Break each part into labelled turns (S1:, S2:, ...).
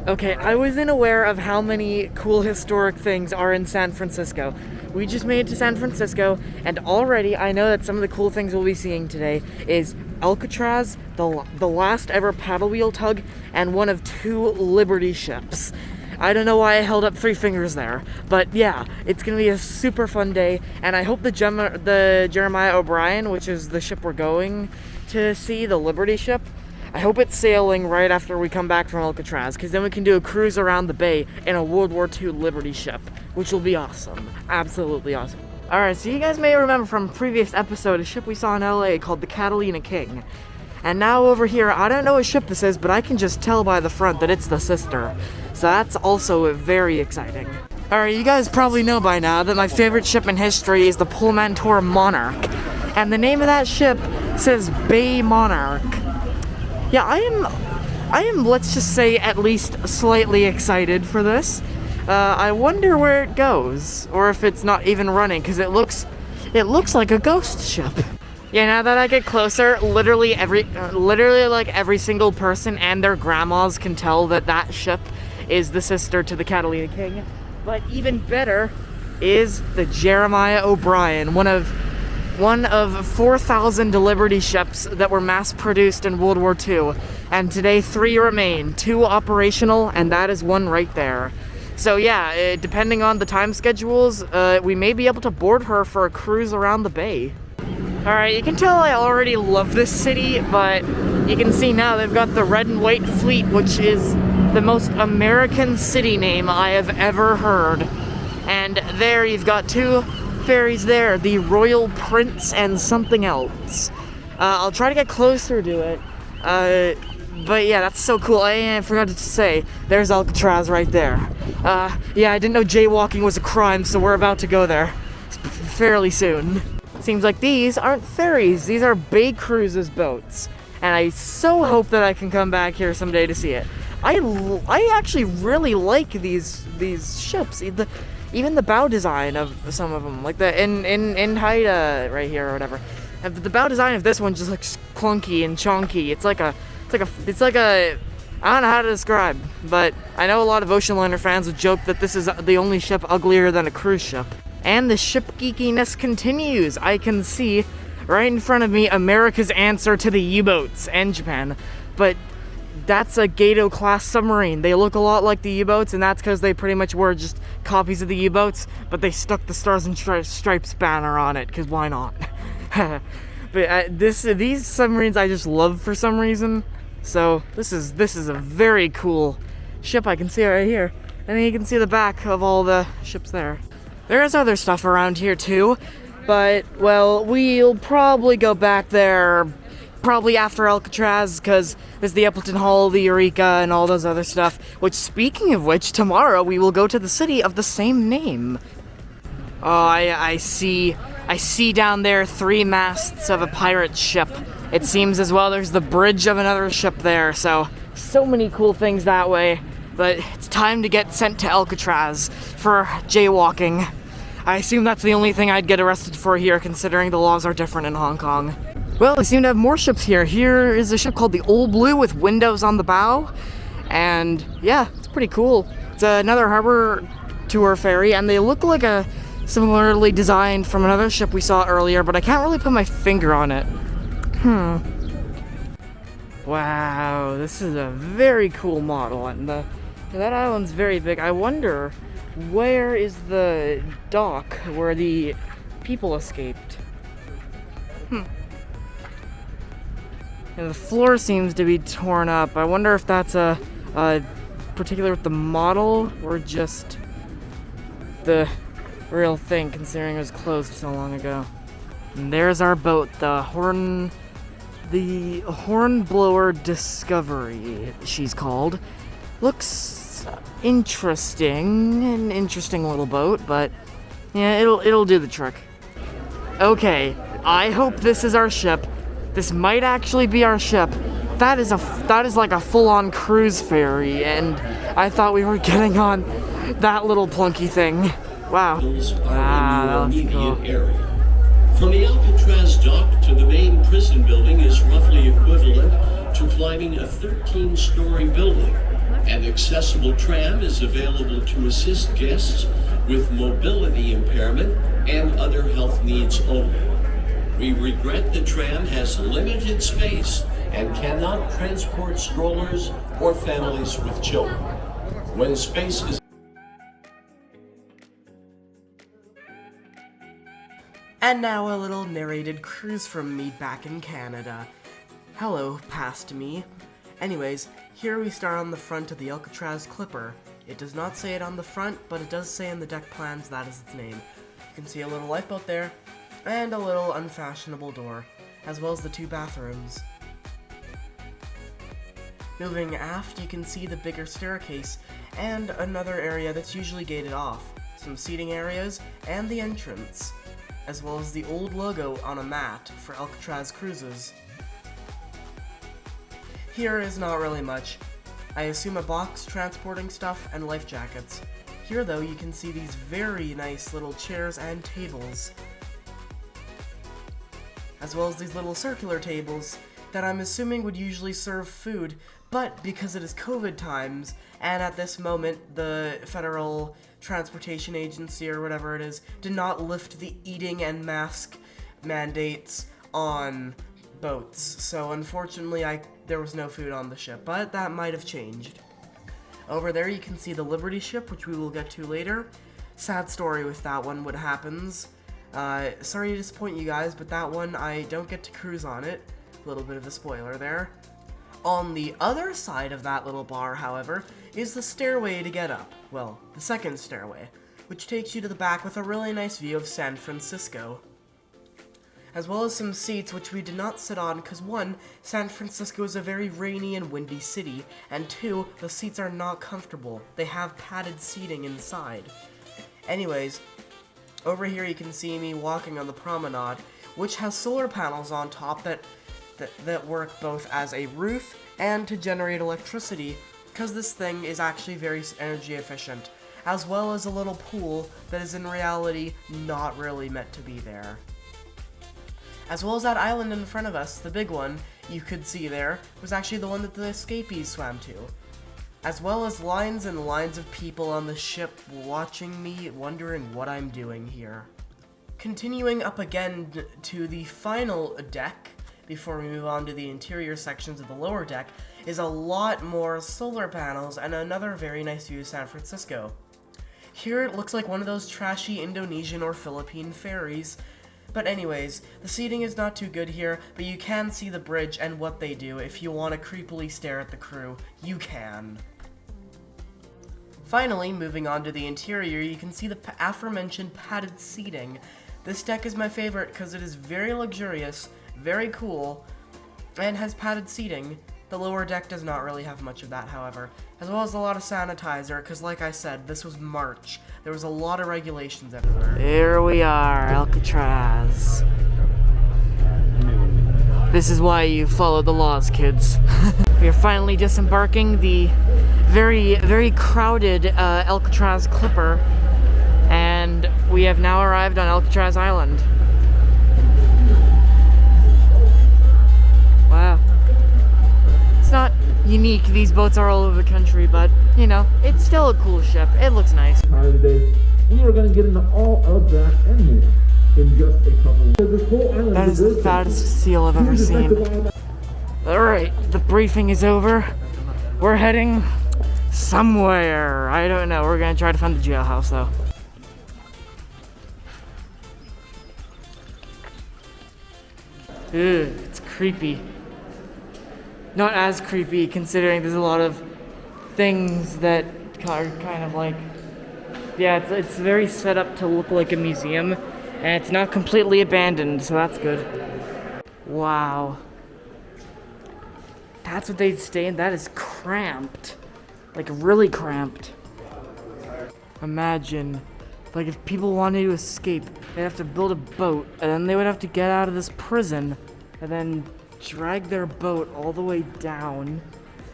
S1: Okay, I wasn't aware of how many cool historic things are in San Francisco. We just made it to San Francisco, and already I know that some of the cool things we'll be seeing today is Alcatraz, the last ever paddle wheel tug, and one of 2 Liberty ships. I don't know why I held up 3 fingers there, but yeah, it's gonna be a super fun day, and I hope the Jeremiah O'Brien, which is the ship we're going to see, the Liberty ship, I hope it's sailing right after we come back from Alcatraz, because then we can do a cruise around the bay in a World War II Liberty ship, which will be awesome. Absolutely awesome. Alright, so you guys may remember from a previous episode a ship we saw in LA called the Catalina King. And now over here, I don't know what ship this is, but I can just tell by the front that it's the sister. So that's also very exciting. Alright, you guys probably know by now that my favorite ship in history is the Pullmantur Monarch. And the name of that ship says Bay Monarch. Yeah, I am, let's just say, at least slightly excited for this. I wonder where it goes, or if it's not even running, because it looks like a ghost ship. Yeah, now that I get closer, literally like every single person and their grandmas can tell that that ship is the sister to the Catalina King. But even better is the Jeremiah O'Brien, one of 4,000 Liberty ships that were mass-produced in World War II, and today 3 remain, 2 operational, and that is 1 right there. So yeah, depending on the time schedules, we may be able to board her for a cruise around the bay. Alright, you can tell I already love this city, but you can see now they've got the Red and White Fleet, which is the most American city name I have ever heard. And there you've got 2 ferries there, the Royal Prince and something else. I'll try to get closer to it, but yeah, that's so cool. I forgot to say, there's Alcatraz right there. Yeah, I didn't know jaywalking was a crime, so we're about to go there fairly soon. Seems like these aren't ferries, these are Bay Cruises boats, and I so hope that I can come back here someday to see it. I actually really like these ships. Even the bow design of some of them, like the in Haida right here or whatever. The bow design of this one just looks clunky and chonky. It's like a I don't know how to describe, but I know a lot of ocean liner fans would joke that this is the only ship uglier than a cruise ship. And the ship geekiness continues. I can see right in front of me America's answer to the U-boats and Japan, but that's a Gato class submarine. They look a lot like the U-boats, and that's because they pretty much were just copies of the U-boats, but they stuck the Stars and Stripes banner on it, because why not? But these submarines I just love for some reason. So this is a very cool ship. I can see it right here, and then you can see the back of all the ships there. There's other stuff around here too, but well, we'll probably go back there probably after Alcatraz, because there's the Appleton Hall, the Eureka, and all those other stuff, which, speaking of which, tomorrow we will go to the city of the same name. Oh, I see down there 3 masts of a pirate ship. It seems as well there's the bridge of another ship there, so many cool things that way. But it's time to get sent to Alcatraz for jaywalking. I assume that's the only thing I'd get arrested for here, considering the laws are different in Hong Kong. Well, they seem to have more ships here. Here is a ship called the Old Blue with windows on the bow. And yeah, it's pretty cool. It's another harbor tour ferry, and they look like a similarly designed from another ship we saw earlier, but I can't really put my finger on it. Wow, this is a very cool model, and that island's very big. I wonder, where is the dock where the people escaped? And the floor seems to be torn up. I wonder if that's a particular with the model or just the real thing, considering it was closed so long ago. And there's our boat, the Hornblower Discovery, she's called. Looks interesting, an interesting little boat, but yeah, it'll do the trick. Okay, I hope this is our ship. This might actually be our ship. That is like a full-on cruise ferry, and I thought we were getting on that little plunky thing. Wow. That looks cool.
S2: From the Alcatraz dock to the main prison building is roughly equivalent to climbing a 13-story building. An accessible tram is available to assist guests with mobility impairment and other health needs only. We regret the tram has limited space and cannot transport strollers or families with children. When space is...
S3: And now a little narrated cruise from me back in Canada. Hello, past me. Anyways, here we start on the front of the Alcatraz Clipper. It does not say it on the front, but it does say in the deck plans that is its name. You can see a little lifeboat there, and a little unfashionable door, as well as the 2 bathrooms. Moving aft, you can see the bigger staircase, and another area that's usually gated off, some seating areas, and the entrance, as well as the old logo on a mat for Alcatraz cruises. Here is not really much. I assume a box transporting stuff and life jackets. Here though, you can see these very nice little chairs and tables, as well as these little circular tables that I'm assuming would usually serve food, but because it is COVID times, and at this moment the Federal Transportation Agency or whatever it is did not lift the eating and mask mandates on boats, so unfortunately there was no food on the ship, but that might have changed. Over there you can see the Liberty ship, which we will get to later. Sad story with that one, what happens. Sorry to disappoint you guys, but that one I don't get to cruise on it. A little bit of a spoiler there. On the other side of that little bar, however, is the stairway to get up. Well, the second stairway, which takes you to the back with a really nice view of San Francisco, as well as some seats which we did not sit on because 1, San Francisco is a very rainy and windy city, and 2, the seats are not comfortable. They have padded seating inside. Anyways, over here you can see me walking on the promenade, which has solar panels on top that work both as a roof and to generate electricity, because this thing is actually very energy efficient, as well as a little pool that is in reality not really meant to be there. As well as that island in front of us, the big one you could see there, was actually the one that the escapees swam to. As well as lines and lines of people on the ship watching me, wondering what I'm doing here. Continuing up again to the final deck, before we move on to the interior sections of the lower deck, is a lot more solar panels and another very nice view of San Francisco. Here it looks like one of those trashy Indonesian or Philippine ferries. But anyways, the seating is not too good here, but you can see the bridge and what they do. If you want to creepily stare at the crew, you can. Finally, moving on to the interior, you can see the aforementioned padded seating. This deck is my favorite because it is very luxurious, very cool, and has padded seating. The lower deck does not really have much of that, however, as well as a lot of sanitizer, because like I said, this was March. There was a lot of regulations everywhere.
S1: Here we are, Alcatraz. This is why you follow the laws, kids. We are finally disembarking the very, very crowded Alcatraz Clipper, and we have now arrived on Alcatraz Island. Wow. It's not unique, these boats are all over the country, but, you know, it's still a cool ship. It looks nice.
S4: Today, we are going to get into all of that and more in just a couple. This whole island
S1: that is the fattest seal I've ever seen. Alright, the briefing is over. We're heading somewhere. I don't know. We're going to try to find the jailhouse, though. Ew, it's creepy. Not as creepy, considering there's a lot of things that are kind of like... Yeah, it's very set up to look like a museum, and it's not completely abandoned, so that's good. Wow. That's what they'd stay in? That is cramped. Like, really cramped. Imagine, like, if people wanted to escape, they'd have to build a boat, and then they would have to get out of this prison, and then drag their boat all the way down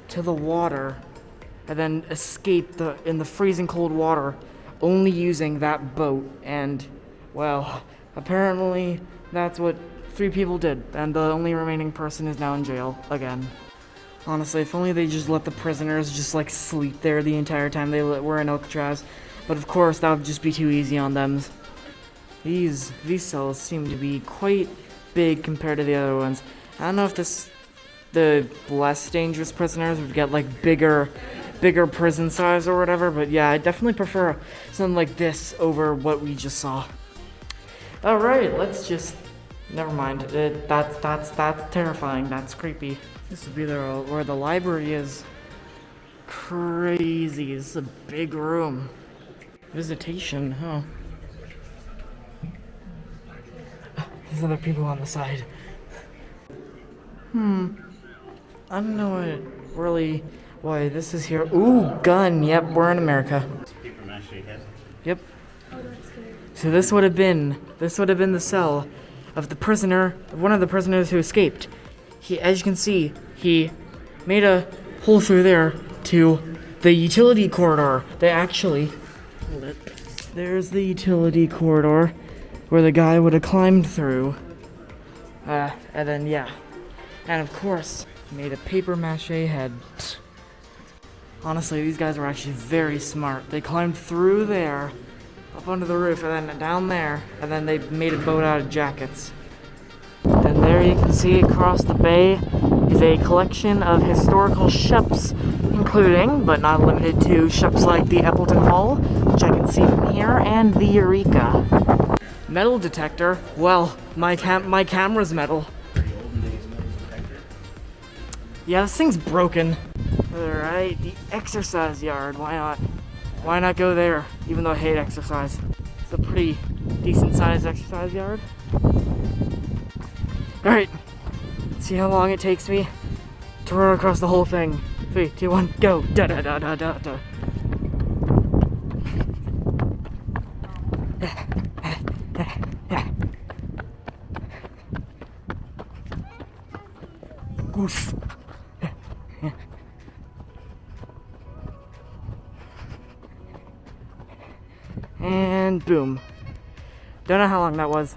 S1: to the water, and then escape in the freezing cold water, only using that boat. And, well, apparently that's what 3 people did, and the only remaining person is now in jail again. Honestly, if only they just let the prisoners just like sleep there the entire time they were in Alcatraz. But of course, that would just be too easy on them. These cells seem to be quite big compared to the other ones. I don't know if the less dangerous prisoners would get like bigger prison size or whatever, but yeah, I definitely prefer something like this over what we just saw. All right, let's just. Never mind. That's terrifying. That's creepy. This would be where the library is. Crazy. This is a big room. Visitation, huh? There's other people on the side. I don't know why this is here. Ooh, gun. Yep, we're in America. Yep. So this would have been the cell of the prisoner, one of the prisoners who escaped. As you can see, he made a hole through there to the utility corridor. There's the utility corridor where the guy would have climbed through. And then, yeah. And of course, made a paper mache head. Honestly, these guys were actually very smart. They climbed through there, up onto the roof, and then down there, and then they made a boat out of jackets. And there you can see across the bay is a collection of historical ships, including, but not limited to, ships like the Appleton Hall, which I can see from here, and the Eureka. Metal detector? Well, my camera's metal. Yeah, this thing's broken. Alright, the exercise yard, why not? Why not go there, even though I hate exercise? It's a pretty decent sized exercise yard. Alright, let's see how long it takes me to run across the whole thing. 3, 2, 1, go! Da da da da da da. Goose. And boom. Don't know how long that was.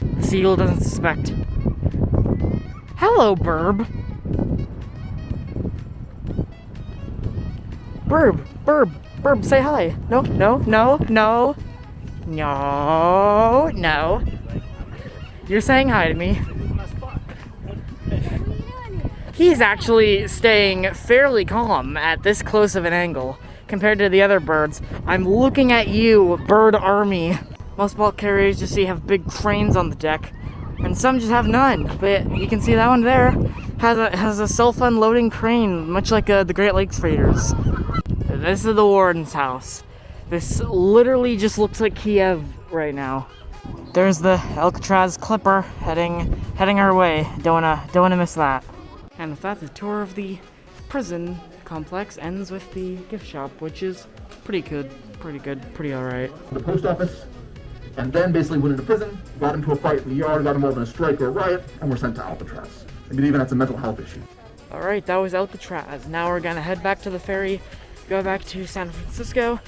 S1: The seagull doesn't suspect. Hello, Burb. Burb, say hi. No. You're saying hi to me. He's actually staying fairly calm at this close of an angle compared to the other birds. I'm looking at you, bird army. Most bulk carriers you see have big cranes on the deck, and some just have none. But you can see that one there has a self-unloading crane, much like the Great Lakes freighters. This is the warden's house. This literally just looks like Kiev right now. There's the Alcatraz Clipper heading our way. Don't wanna miss that. And with that, the tour of the prison complex ends with the gift shop, which is pretty alright.
S4: The post office, and then basically went into prison, got into a fight in the yard, got involved in a strike or a riot, and were sent to Alcatraz. Maybe even had some mental health issues.
S1: Alright, that was Alcatraz. Now we're gonna head back to the ferry, go back to San Francisco,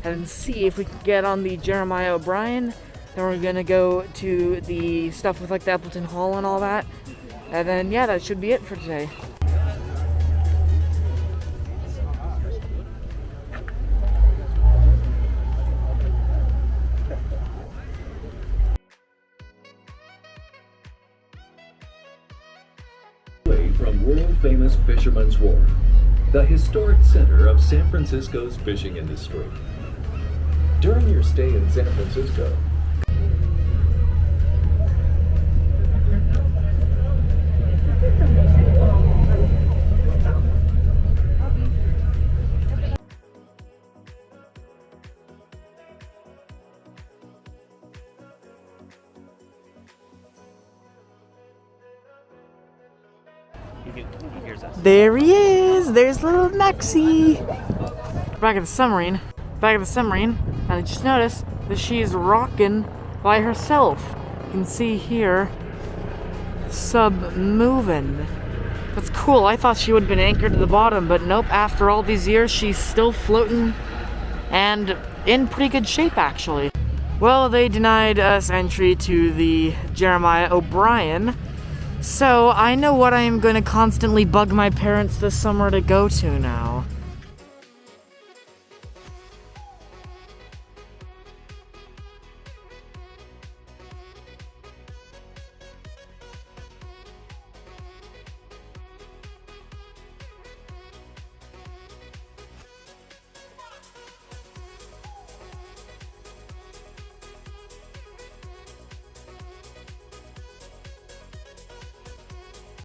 S1: and see if we can get on the Jeremiah O'Brien. Then we're gonna go to the stuff with like the Appleton Hall and all that. And then, yeah, that should be it for today.
S5: From world-famous Fisherman's Wharf, the historic center of San Francisco's fishing industry. During your stay in San Francisco,
S1: There he is! There's little Maxie! Back at the submarine, and I just noticed that she's rocking by herself. You can see here, sub moving. That's cool. I thought she would have been anchored to the bottom, but nope, after all these years, she's still floating and in pretty good shape, actually. Well, they denied us entry to the Jeremiah O'Brien, So, I know what I am going to constantly bug my parents this summer to go to now.